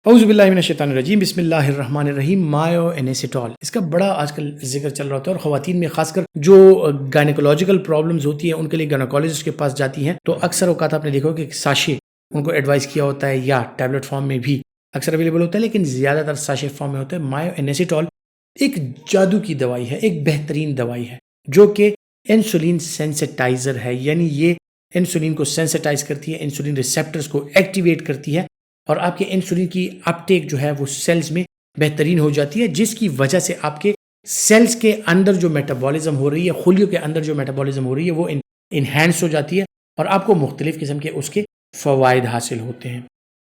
اعوذ باللہ من الشیطان الرجیم، بسم اللہ الرحمن الرحیم۔ مایو انیسیٹول، اس کا بڑا آج کل ذکر چل رہا ہوتا ہے، اور خواتین میں خاص کر جو گائنیکولوجیکل پرابلمز ہوتی ہیں ان کے لیے گائنیکولوجسٹ کے پاس جاتی ہیں تو اکثر اوقات آپ نے دیکھا کہ ساشے ان کو ایڈوائز کیا ہوتا ہے، یا ٹیبلٹ فارم میں بھی اکثر اویلیبل ہوتا ہے، لیکن زیادہ تر ساشے فارم میں ہوتا ہے۔ مایو انیسیٹول ایک جادو کی دوائی ہے، ایک بہترین دوائی ہے جو کہ انسولین سینسٹائزر ہے، یعنی یہ انسولین کو سینسٹائز کرتی ہے، انسولین ریسیپٹرز کو ایکٹیویٹ کرتی ہے، اور آپ کے انسولین کی اپٹیک جو ہے وہ سیلز میں بہترین ہو جاتی ہے، جس کی وجہ سے آپ کے سیلز کے اندر جو میٹابولزم ہو رہی ہے، خلیوں کے اندر جو میٹابولزم ہو رہی ہے وہ انہینس ہو جاتی ہے، اور آپ کو مختلف قسم کے اس کے فوائد حاصل ہوتے ہیں۔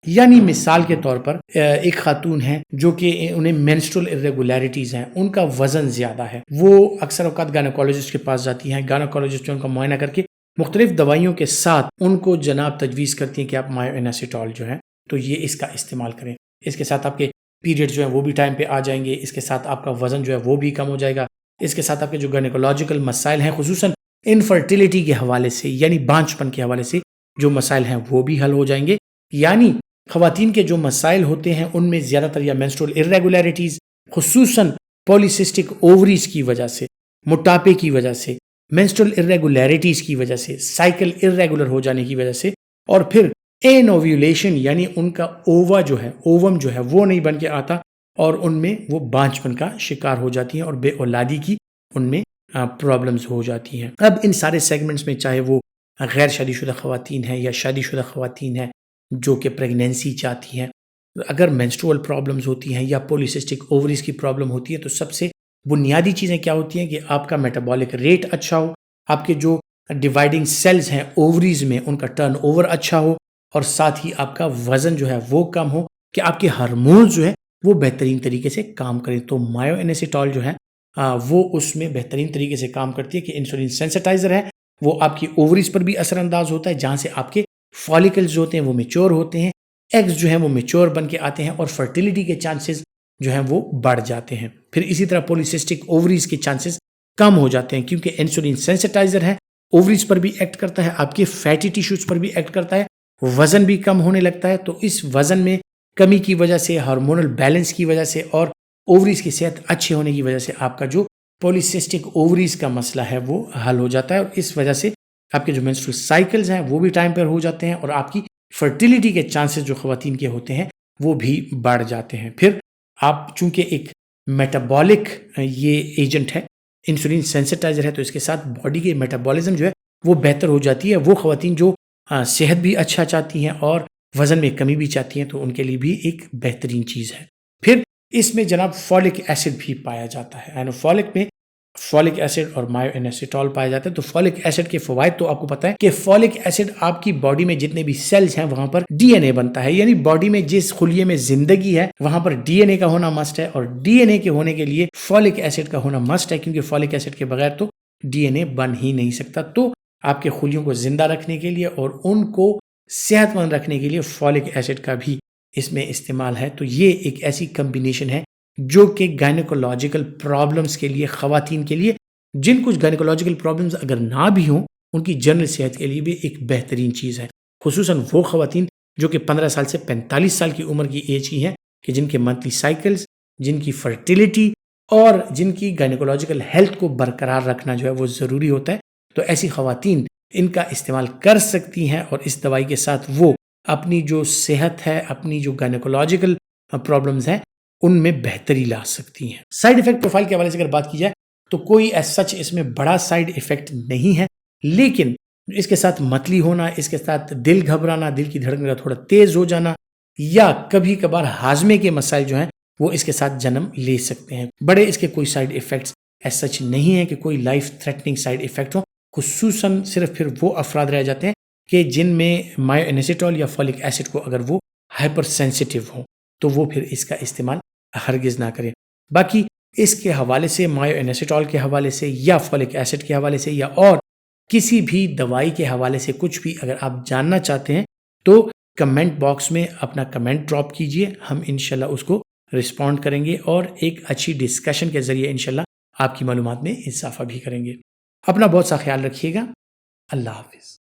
یعنی مثال کے طور پر ایک خاتون ہے جو کہ انہیں مینسٹرول ارریگولیرٹیز ہیں، ان کا وزن زیادہ ہے، وہ اکثر اوقات گائنیکولوجسٹ کے پاس جاتی ہیں، گائنیکولوجسٹ ان کا معائنہ کر کے مختلف دوائیوں کے ساتھ ان کو جناب تجویز کرتی ہیں کہ آپ مایو انیسیٹول جو ہے تو یہ اس کا استعمال کریں، اس کے ساتھ آپ کے پیریڈ جو ہیں وہ بھی ٹائم پہ آ جائیں گے، اس کے ساتھ آپ کا وزن جو ہے وہ بھی کم ہو جائے گا، اس کے ساتھ آپ کے جو گائنیکولوجیکل مسائل ہیں خصوصاً انفرٹیلیٹی کے حوالے سے یعنی بانجھپن کے حوالے سے جو مسائل ہیں وہ بھی حل ہو جائیں گے۔ یعنی خواتین کے جو مسائل ہوتے ہیں ان میں زیادہ تر یا مینسٹرول ارریگولیرٹیز، خصوصاً پولیسسٹک اووریز کی وجہ سے، موٹاپے کی وجہ سے، مینسٹرول ارریگولیرٹیز کی وجہ سے، سائیکل ارریگولر ہو جانے کی وجہ سے، اور پھر انوویولیشن یعنی ان کا اووا جو ہے، اووم جو ہے وہ نہیں بن کے آتا، اور ان میں وہ بانجھپن کا شکار ہو جاتی ہیں اور بے اولادی کی ان میں پرابلمز ہو جاتی ہیں۔ اب ان سارے سیگمنٹس میں چاہے وہ غیر شادی شدہ خواتین ہیں یا شادی شدہ خواتین ہیں جو کہ پریگنینسی چاہتی ہیں، اگر مینسٹرول پرابلمز ہوتی ہیں یا پولیسسٹک اووریز کی پرابلم ہوتی ہے تو سب سے بنیادی چیزیں کیا ہوتی ہیں کہ آپ کا میٹابولک ریٹ اچھا ہو، آپ کے جو ڈیوائڈنگ سیلز ہیں اووریز میں ان کا ٹرن اوور اچھا ہو، اور ساتھ ہی آپ کا وزن جو ہے وہ کم ہو، کہ آپ کے ہارمونز جو ہے وہ بہترین طریقے سے کام کریں۔ تو مایو انیسیٹول جو ہے وہ اس میں بہترین طریقے سے کام کرتی ہے کہ انسولین سینسٹائزر ہے، وہ آپ کی اووریز پر بھی اثر انداز ہوتا ہے، جہاں سے آپ کے فالیکلز جو ہوتے ہیں وہ میچور ہوتے ہیں، ایگز جو ہیں وہ میچور بن کے آتے ہیں، اور فرٹیلیٹی کے چانسز جو ہیں وہ بڑھ جاتے ہیں۔ پھر اسی طرح پولیسسٹک اووریز کے چانسز کم ہو جاتے ہیں، کیونکہ انسولین سینسٹائزر ہے، اووریز پر بھی ایکٹ کرتا ہے، آپ کے فیٹی ٹیشوز پر بھی ایکٹ کرتا ہے، وزن بھی کم ہونے لگتا ہے۔ تو اس وزن میں کمی کی وجہ سے، ہارمونل بیلنس کی وجہ سے، اور اووریز کی صحت اچھے ہونے کی وجہ سے آپ کا جو پولیسسٹک اووریز کا مسئلہ ہے وہ حل ہو جاتا ہے، اور اس وجہ سے آپ کے جو مینسٹرول سائیکلز ہیں وہ بھی ٹائم پر ہو جاتے ہیں، اور آپ کی فرٹیلیٹی کے چانسز جو خواتین کے ہوتے ہیں وہ بھی بڑھ جاتے ہیں۔ پھر آپ چونکہ ایک میٹابولک یہ ایجنٹ ہے، انسولین سینسٹائزر ہے، تو اس کے ساتھ باڈی کے میٹابولزم جو ہے وہ بہتر ہو جاتی ہے۔ وہ خواتین جو صحت بھی اچھا چاہتی ہیں اور وزن میں کمی بھی چاہتی ہیں تو ان کے لیے بھی ایک بہترین چیز ہے۔ پھر اس میں جناب فولک ایسڈ بھی پایا جاتا ہے، یعنی فولک میں فولک ایسڈ اور مایو انیسیٹول پایا جاتا ہے۔ تو فولک ایسڈ کے فوائد تو آپ کو پتا ہے کہ فولک ایسڈ آپ کی باڈی میں جتنے بھی سیلز ہیں وہاں پر ڈی این اے بنتا ہے، یعنی باڈی میں جس خلیے میں زندگی ہے وہاں پر ڈی این اے کا ہونا مسٹ ہے، اور ڈی این اے کے ہونے کے لیے فولک ایسڈ کا ہونا مسٹ ہے، کیونکہ فولک ایسڈ کے بغیر تو ڈی این اے بن ہی نہیں سکتا۔ تو آپ کے خلیوں کو زندہ رکھنے کے لیے اور ان کو صحت مند رکھنے کے لیے فولک ایسڈ کا بھی اس میں استعمال ہے۔ تو یہ ایک ایسی کمبینیشن ہے جو کہ گائنیکولوجیکل پرابلمز کے لیے، خواتین کے لیے جن کچھ گائنیکولوجیکل پرابلمز اگر نہ بھی ہوں ان کی جنرل صحت کے لیے بھی ایک بہترین چیز ہے، خصوصاً وہ خواتین جو کہ 15 سال سے 45 سال کی عمر کی ایج کی ہیں، کہ جن کے منتھلی سائیکلز، جن کی فرٹیلیٹی اور جن کی گائنیکولوجیکل ہیلتھ کو برقرار رکھنا جو ہے وہ ضروری ہوتا ہے۔ تو ایسی خواتین ان کا استعمال کر سکتی ہیں، اور اس دوائی کے ساتھ وہ اپنی جو صحت ہے، اپنی جو گائنیکولوجیکل پرابلمز ہیں ان میں بہتری لا سکتی ہیں۔ سائیڈ ایفیکٹ پروفائل کے حوالے سے اگر بات کی جائے تو کوئی ایز سچ اس میں بڑا سائیڈ ایفیکٹ نہیں ہے، لیکن اس کے ساتھ متلی ہونا، اس کے ساتھ دل گھبرانا، دل کی دھڑکن کا تھوڑا تیز ہو جانا، یا کبھی کبھار ہاضمے کے مسائل جو ہیں وہ اس کے ساتھ جنم لے سکتے ہیں۔ بڑے اس کے کوئی سائیڈ ایفیکٹس ایز سچ نہیں ہے کہ کوئی لائف تھریٹننگ سائیڈ ایفیکٹ ہو، خصوصاً صرف پھر وہ افراد رہ جاتے ہیں کہ جن میں مایو انیسیٹول یا فولک ایسڈ کو اگر وہ ہائپر سینسیٹیو ہوں تو وہ پھر اس کا استعمال ہرگز نہ کریں۔ باقی اس کے حوالے سے، مایو انیسیٹول کے حوالے سے یا فولک ایسڈ کے حوالے سے یا اور کسی بھی دوائی کے حوالے سے کچھ بھی اگر آپ جاننا چاہتے ہیں تو کمنٹ باکس میں اپنا کمنٹ ڈراپ کیجئے، ہم انشاءاللہ اس کو رسپونڈ کریں گے اور ایک اچھی ڈسکشن کے ذریعے انشاءاللہ آپ کی معلومات میں اضافہ بھی کریں گے۔ اپنا بہت سا خیال رکھیے گا۔ اللہ حافظ۔